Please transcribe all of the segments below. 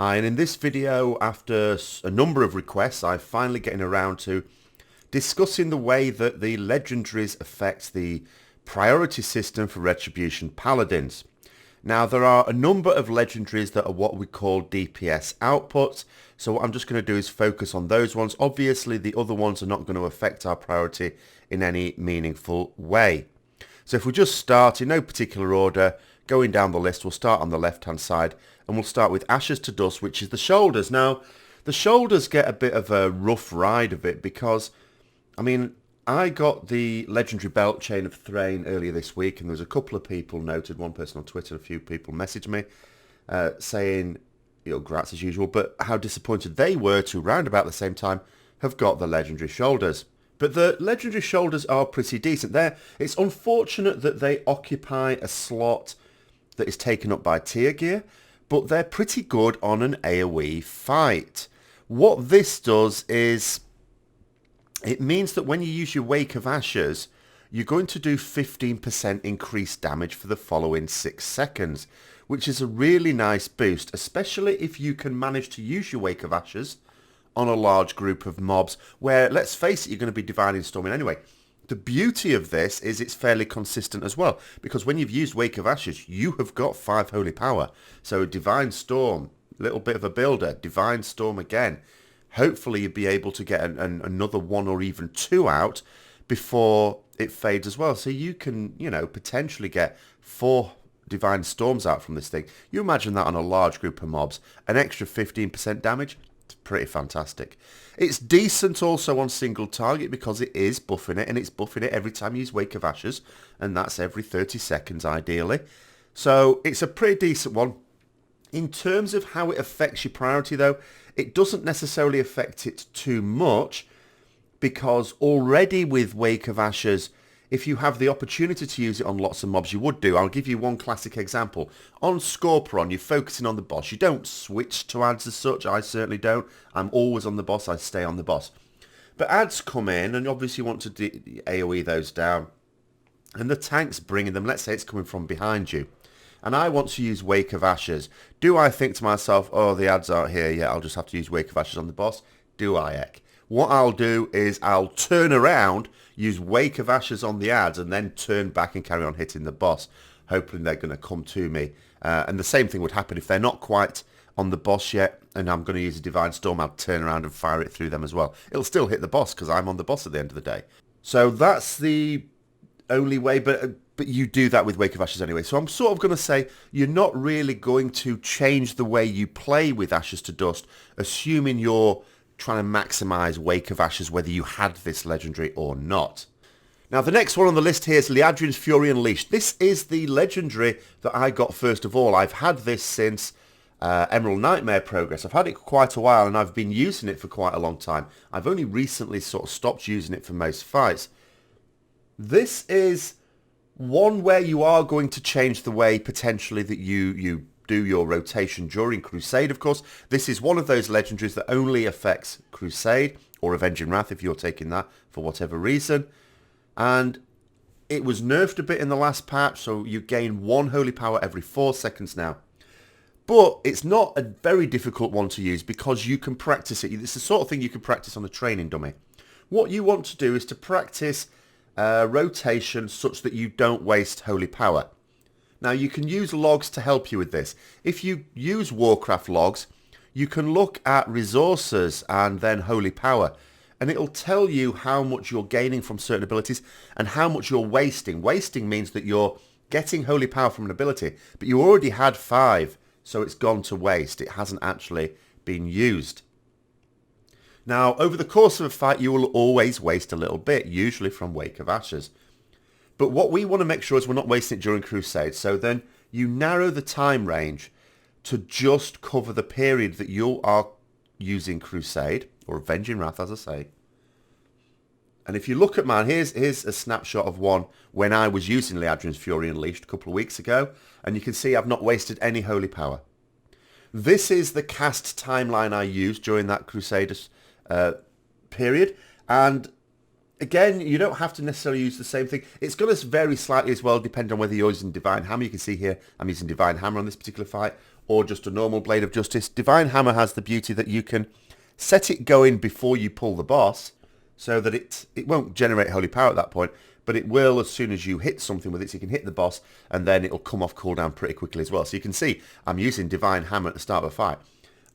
Hi, and in this video, after a number of requests, I'm finally getting around to discussing the way that the Legendaries affect the priority system for Retribution Paladins. Now, there are a number of Legendaries that are what we call DPS outputs, so what I'm just going to do is focus on those ones. Obviously, the other ones are not going to affect our priority in any meaningful way. So if we just start in no particular order, going down the list, we'll start on the left-hand side, and we'll start with Ashes to Dust, which is the shoulders. Now, the shoulders get a bit of a rough ride of it because, I mean, I got the legendary belt chain of Thrain earlier this week, and there was a couple of people noted, one person on Twitter, a few people messaged me, saying, you know, grats as usual, but how disappointed they were to, round about the same time, have got the legendary shoulders. But the legendary shoulders are pretty decent. It's unfortunate that they occupy a slot that is taken up by tier gear, but they're pretty good on an AoE fight. What this does is, it means that when you use your Wake of Ashes, you're going to do 15% increased damage for the following 6 seconds, which is a really nice boost, especially if you can manage to use your Wake of Ashes on a large group of mobs where, let's face it, you're going to be Divine Storming anyway. The beauty of this is it's fairly consistent as well, because when you've used Wake of Ashes, you have got 5 Holy Power. So Divine Storm, little bit of a builder, Divine Storm again. Hopefully you'll be able to get another 1 or even 2 out before it fades as well. So you can, you know, potentially get 4 Divine Storms out from this thing. You imagine that on a large group of mobs, an extra 15% damage. Pretty fantastic. It's decent also on single target because it is buffing it, and it's buffing it every time you use Wake of Ashes, and that's every 30 seconds ideally. So it's a pretty decent one. In terms of how it affects your priority though, it doesn't necessarily affect it too much, because already with Wake of Ashes, if you have the opportunity to use it on lots of mobs, you would do. I'll give you one classic example. On Scorpion, you're focusing on the boss. You don't switch to ads as such. I certainly don't. I'm always on the boss. I stay on the boss. But ads come in, and obviously you want to AoE those down. And the tank's bringing them. Let's say it's coming from behind you. And I want to use Wake of Ashes. Do I think to myself, oh, the ads aren't here yet, I'll just have to use Wake of Ashes on the boss? Do I, heck? What I'll do is I'll turn around, use Wake of Ashes on the ads, and then turn back and carry on hitting the boss, hoping they're going to come to me. And the same thing would happen if they're not quite on the boss yet, and I'm going to use a Divine Storm, I'll turn around and fire it through them as well. It'll still hit the boss because I'm on the boss at the end of the day. So that's the only way, but you do that with Wake of Ashes anyway. So I'm sort of going to say you're not really going to change the way you play with Ashes to Dust, assuming you're trying to maximize Wake of Ashes whether you had this legendary or not. Now the next one on the list here is Adrians Fury Unleashed. This is the legendary that I got first of all. I've had this since Emerald Nightmare Progress. I've had it quite a while and I've been using it for quite a long time. I've only recently sort of stopped using it for most fights. This is one where you are going to change the way potentially that you do your rotation during Crusade. Of course, this is one of those legendaries that only affects Crusade or Avenging Wrath if you're taking that for whatever reason. And it was nerfed a bit in the last patch, so you gain 1 Holy Power every 4 seconds now. But it's not a very difficult one to use because you can practice it. It's the sort of thing you can practice on a training dummy. What you want to do is to practice rotation such that you don't waste Holy Power. Now you can use logs to help you with this. If you use Warcraft logs, you can look at resources and then Holy Power, and it'll tell you how much you're gaining from certain abilities and how much you're wasting. Wasting means that you're getting Holy Power from an ability, but you already had 5, so it's gone to waste. It hasn't actually been used. Now, over the course of a fight, you will always waste a little bit, usually from Wake of Ashes. But what we want to make sure is we're not wasting it during Crusade. So then you narrow the time range to just cover the period that you are using Crusade, or Avenging Wrath, as I say. And if you look at mine, here's a snapshot of one when I was using Legendaries Fury Unleashed a couple of weeks ago. And you can see I've not wasted any Holy Power. This is the cast timeline I used during that Crusaders period. And again, you don't have to necessarily use the same thing. It's going to vary slightly as well, depending on whether you're using Divine Hammer. You can see here I'm using Divine Hammer on this particular fight, or just a normal Blade of Justice, Divine Hammer has the beauty that you can set it going before you pull the boss, so that it won't generate holy power at that point, but it will as soon as you hit something with it. So you can hit the boss, and then it'll come off cooldown pretty quickly as well. So you can see I'm using Divine Hammer at the start of a fight.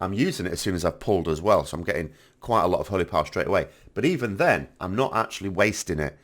I'm using it as soon as I've pulled as well, so I'm getting quite a lot of holy power straight away. But even then, I'm not actually wasting it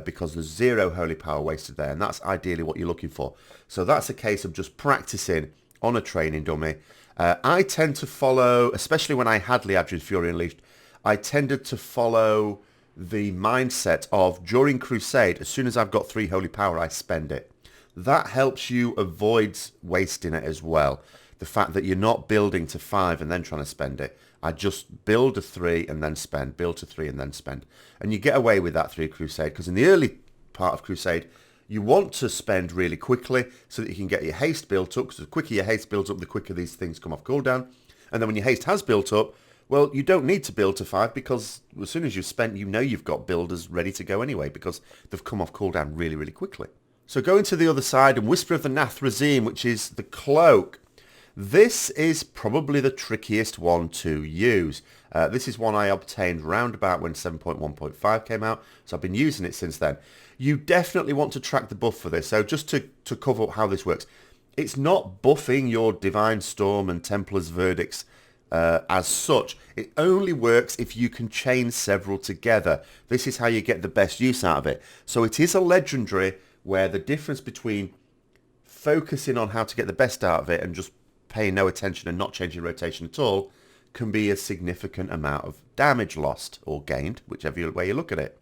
because there's 0 holy power wasted there, and that's ideally what you're looking for. So that's a case of just practicing on a training dummy. I tend to follow, especially when I had Adrians Fury Unleashed, I tended to follow the mindset of during Crusade, as soon as I've got 3 holy power, I spend it. That helps you avoid wasting it as well. The fact that you're not building to 5 and then trying to spend it. I just build to 3 and then spend, build to 3 and then spend. And you get away with that through Crusade, because in the early part of Crusade, you want to spend really quickly so that you can get your haste built up, because the quicker your haste builds up, the quicker these things come off cooldown. And then when your haste has built up, well, you don't need to build to 5, because as soon as you've spent, you know you've got builders ready to go anyway, because they've come off cooldown really, really quickly. So going to the other side, and Whisper of the Nathrazim, which is the cloak. This is probably the trickiest one to use. This is one I obtained round about when 7.1.5 came out, so I've been using it since then. You definitely want to track the buff for this. So just to cover up how this works, it's not buffing your Divine Storm and Templar's Verdicts as such. It only works if you can chain several together. This is how you get the best use out of it. So it is a legendary where the difference between focusing on how to get the best out of it and just paying no attention and not changing rotation at all can be a significant amount of damage lost or gained, whichever way you look at it.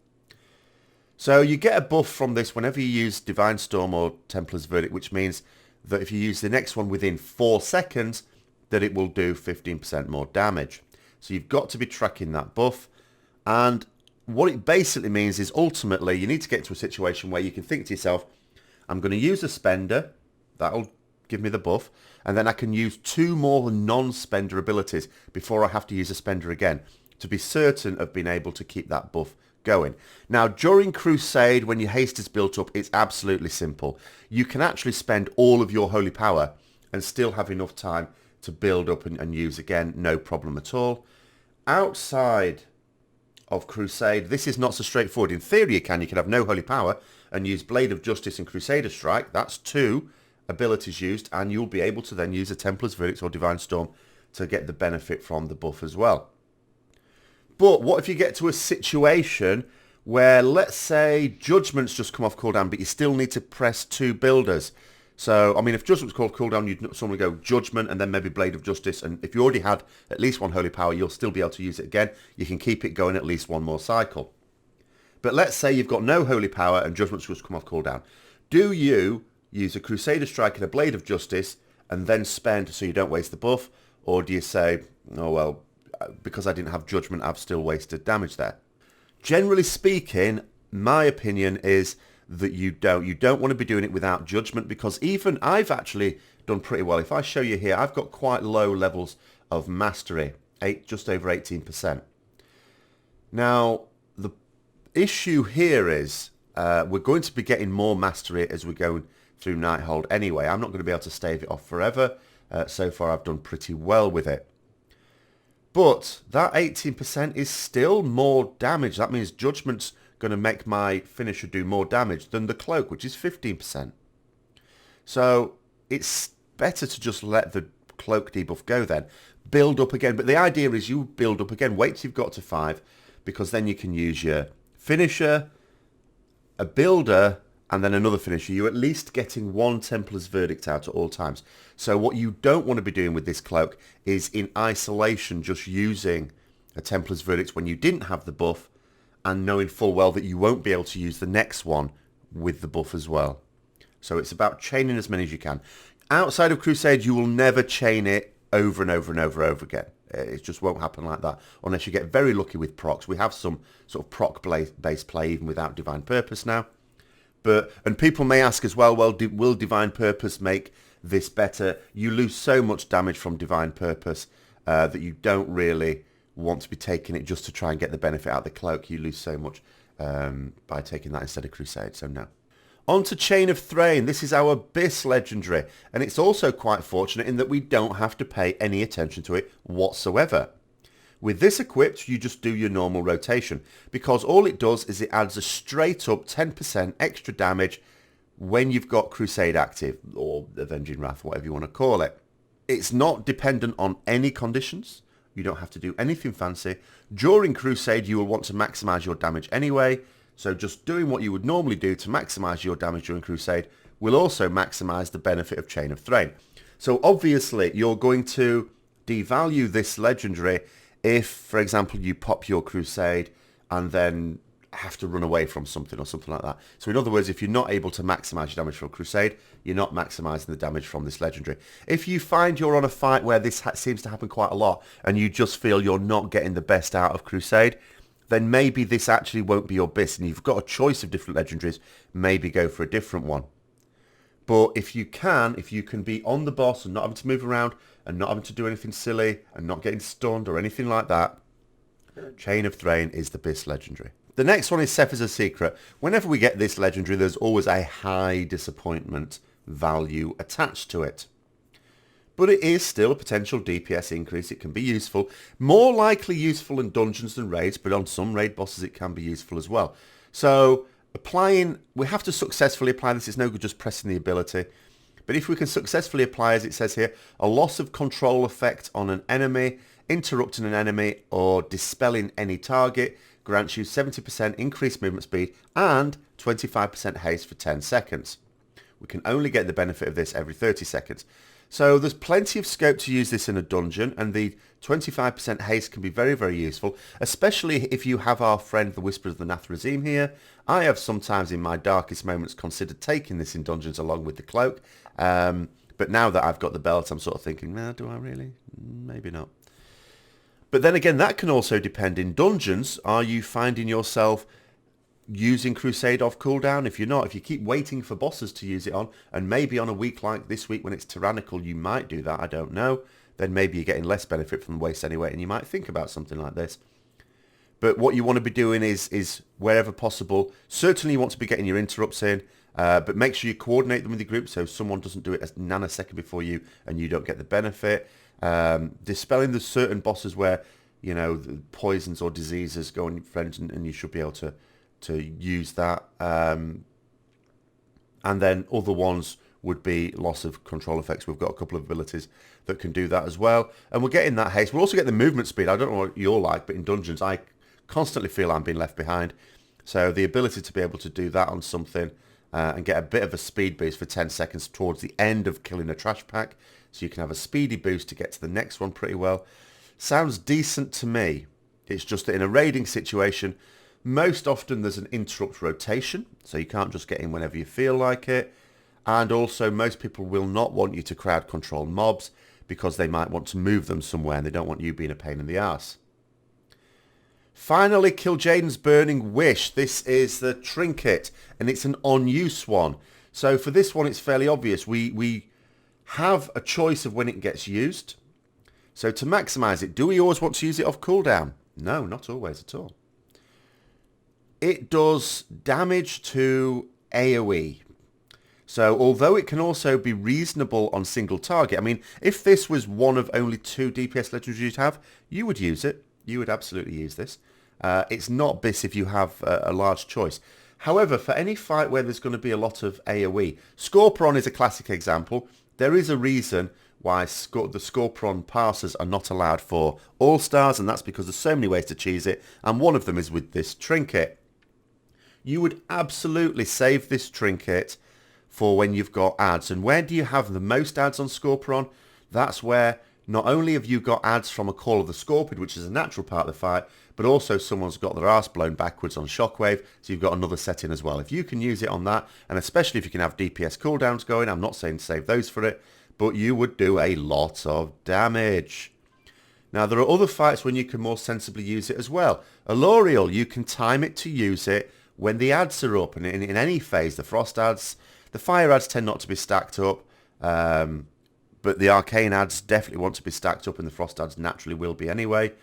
So you get a buff from this whenever you use Divine Storm or Templar's Verdict, which means that if you use the next one within 4 seconds, that it will do 15% more damage. So you've got to be tracking that buff. And what it basically means is ultimately you need to get to a situation where you can think to yourself, I'm going to use a spender, that'll give me the buff, and then I can use 2 more non-spender abilities before I have to use a spender again to be certain of being able to keep that buff going. Now, during Crusade, when your haste is built up, it's absolutely simple. You can actually spend all of your holy power and still have enough time to build up and use again, no problem at all. Outside of Crusade, this is not so straightforward. In theory, you can have no holy power and use Blade of Justice and Crusader Strike. That's 2 abilities used, and you'll be able to then use a Templar's Verdict or Divine Storm to get the benefit from the buff as well. But what if you get to a situation where, let's say, Judgment's just come off cooldown, but you still need to press 2 builders? So, I mean, if Judgment's called cooldown, you'd suddenly go Judgment and then maybe Blade of Justice, and if you already had at least 1 holy power, you'll still be able to use it again. You can keep it going at least 1 more cycle. But let's say you've got no holy power and Judgment's just come off cooldown. Do you use a Crusader Strike and a Blade of Justice and then spend so you don't waste the buff? Or do you say, oh well, because I didn't have Judgment, I've still wasted damage there? Generally speaking, my opinion is that you don't want to be doing it without Judgment, because even I've actually done pretty well. If I show you here, I've got quite low levels of mastery, just over 18%. Now, the issue here is we're going to be getting more mastery as we go through Nighthold anyway. I'm not going to be able to stave it off forever. So far I've done pretty well with it. But that 18% is still more damage. That means Judgment's going to make my finisher do more damage than the Cloak, which is 15%. So it's better to just let the Cloak debuff go then. Build up again. But the idea is you build up again. Wait till you've got to 5, because then you can use your finisher, a builder, and then another finisher. You're at least getting 1 Templar's Verdict out at all times. So what you don't want to be doing with this Cloak is in isolation just using a Templar's Verdict when you didn't have the buff, and knowing full well that you won't be able to use the next one with the buff as well. So it's about chaining as many as you can. Outside of Crusade, you will never chain it over and over and over and over again. It just won't happen like that unless you get very lucky with procs. We have some sort of proc-based play even without Divine Purpose now. And people may ask as well, will Divine Purpose make this better? You lose so much damage from Divine Purpose that you don't really want to be taking it just to try and get the benefit out of the Cloak. You lose so much by taking that instead of Crusade, so no. On to Chain of Thrain. This is our Biss legendary, and it's also quite fortunate in that we don't have to pay any attention to it whatsoever. With this equipped, you just do your normal rotation, because all it does is it adds a straight up 10% extra damage when you've got Crusade active, or Avenging Wrath, whatever you want to call it. It's not dependent on any conditions. You don't have to do anything fancy. During Crusade, you will want to maximize your damage anyway, so just doing what you would normally do to maximize your damage during Crusade will also maximize the benefit of Chain of Thrain. So obviously, you're going to devalue this legendary if, for example, you pop your Crusade and then have to run away from something or something like that. So in other words, if you're not able to maximize your damage from Crusade, you're not maximizing the damage from this legendary. If you find you're on a fight where this seems to happen quite a lot and you just feel you're not getting the best out of Crusade, then maybe this actually won't be your Biss, and you've got a choice of different legendaries, maybe go for a different one. But if you can be on the boss and not having to move around and not having to do anything silly and not getting stunned or anything like that, Chain of Thrain is the Biss legendary. The next one is Sephir's a Secret. Whenever we get this legendary, there's always a high disappointment value attached to it. But it is still a potential DPS increase. It can be useful. More likely useful in dungeons than raids, but on some raid bosses it can be useful as well. So we have to successfully apply this. It's no good just pressing the ability. But if we can successfully apply, as it says here, a loss of control effect on an enemy, interrupting an enemy, or dispelling any target, grants you 70% increased movement speed and 25% haste for 10 seconds. We can only get the benefit of this every 30 seconds. So there's plenty of scope to use this in a dungeon, and the 25% haste can be very, very useful, especially if you have our friend the Whisper of the Nathrazim here. I have sometimes in my darkest moments considered taking this in dungeons along with the cloak, but now that I've got the belt, I'm sort of thinking, nah, do I really? Maybe not. But then again, that can also depend in dungeons. Are you finding yourself using Crusade off cooldown? If you're not, if you keep waiting for bosses to use it on, and maybe on a week like this week when it's tyrannical you might do that, I don't know, then maybe you're getting less benefit from the waste anyway, and you might think about something like this. But what you want to be doing is wherever possible, certainly you want to be getting your interrupts in, but make sure you coordinate them with your group so someone doesn't do it a nanosecond before you and you don't get the benefit. Dispelling the certain bosses where, you know, the poisons or diseases go on your friends, and you should be able to use that. And then other ones would be loss of control effects. We've got a couple of abilities that can do that as well. And we're getting that haste. We'll also get the movement speed. I don't know what you're like, but in dungeons, I constantly feel I'm being left behind. So the ability to be able to do that on something and get a bit of a speed boost for 10 seconds towards the end of killing a trash pack, so you can have a speedy boost to get to the next one pretty well, sounds decent to me. It's just that in a raiding situation, most often there's an interrupt rotation, so you can't just get in whenever you feel like it. And also most people will not want you to crowd control mobs because they might want to move them somewhere and they don't want you being a pain in the arse. Finally, Kil'jaeden's Burning Wish. This is the trinket, and it's an on-use one. So for this one, it's fairly obvious. We have a choice of when it gets used. So to maximize it, do we always want to use it off cooldown? No, not always at all. It does damage to AoE. So although it can also be reasonable on single target, I mean, if this was one of only 2 DPS legendaries you'd have, you would use it. You would absolutely use this. It's not Biss if you have a large choice. However, for any fight where there's going to be a lot of AoE, Scorpion is a classic example. There is a reason why the Scorpion passers are not allowed for All-Stars, and that's because there's so many ways to cheese it, and one of them is with this trinket. You would absolutely save this trinket for when you've got ads. And where do you have the most ads on Scorpion? That's where not only have you got ads from a Call of the Scorpion, which is a natural part of the fight, but also someone's got their arse blown backwards on Shockwave, so you've got another setting as well. If you can use it on that, and especially if you can have DPS cooldowns going, I'm not saying to save those for it, but you would do a lot of damage. Now, there are other fights when you can more sensibly use it as well. Alorial, you can time it to use it when the ads are up, and in any phase, the frost ads, the fire ads tend not to be stacked up, but the arcane ads definitely want to be stacked up, and the frost ads naturally will be anyway.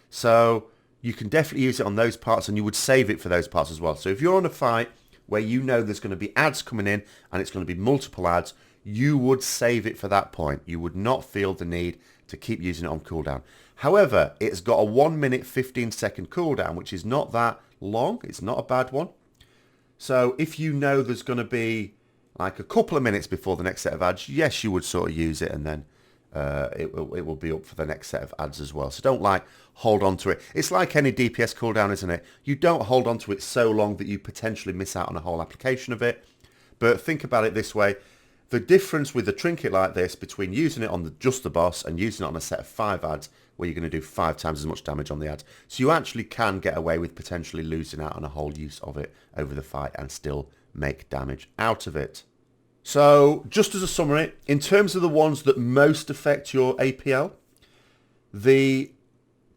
So you can definitely use it on those parts, and you would save it for those parts as well. So if you're on a fight where you know there's going to be ads coming in and it's going to be multiple ads, you would save it for that point. You would not feel the need to keep using it on cooldown. However, it's got a 1 minute 15 second cooldown, which is not that long. It's not a bad one. So if you know there's going to be like a couple of minutes before the next set of ads, yes, you would sort of use it, and then it will be up for the next set of ads as well. So don't like hold on to it. It's like any DPS cooldown, isn't it? You don't hold on to it so long that you potentially miss out on a whole application of it. But think about it this way. The difference with a trinket like this between using it on just the boss and using it on a set of 5 ads where you're going to do 5 times as much damage on the ads. So you actually can get away with potentially losing out on a whole use of it over the fight and still make damage out of it. So just as a summary, in terms of the ones that most affect your APL, the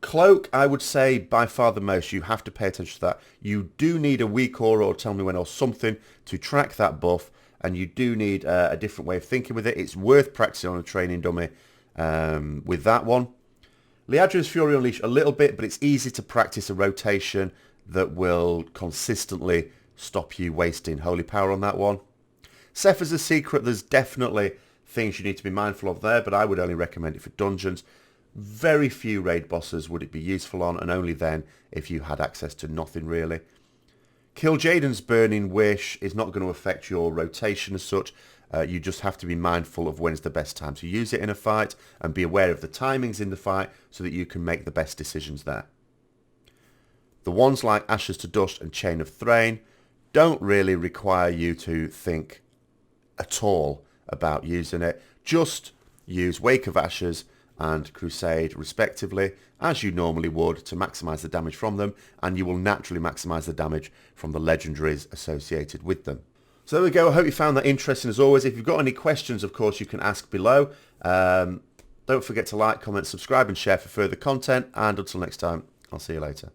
cloak, I would say by far the most. You have to pay attention to that. You do need a weak aura or tell me when or something to track that buff, and you do need a different way of thinking with it. It's worth practicing on a training dummy with that one. Adrians Fury Unleash a little bit, but it's easy to practice a rotation that will consistently stop you wasting holy power on that one. Sephir's a secret. There's definitely things you need to be mindful of there, but I would only recommend it for dungeons. Very few raid bosses would it be useful on, and only then if you had access to nothing really. Kil'jaeden's Burning Wish is not going to affect your rotation as such. You just have to be mindful of when's the best time to use it in a fight and be aware of the timings in the fight so that you can make the best decisions there. The ones like Ashes to Dust and Chain of Thrain don't really require you to think at all about using it. Just use Wake of Ashes and Crusade respectively as you normally would to maximise the damage from them, and you will naturally maximise the damage from the legendaries associated with them. So there we go. I hope you found that interesting as always. If you've got any questions, of course, you can ask below. Don't forget to like, comment, subscribe and share for further content, and until next time, I'll see you later.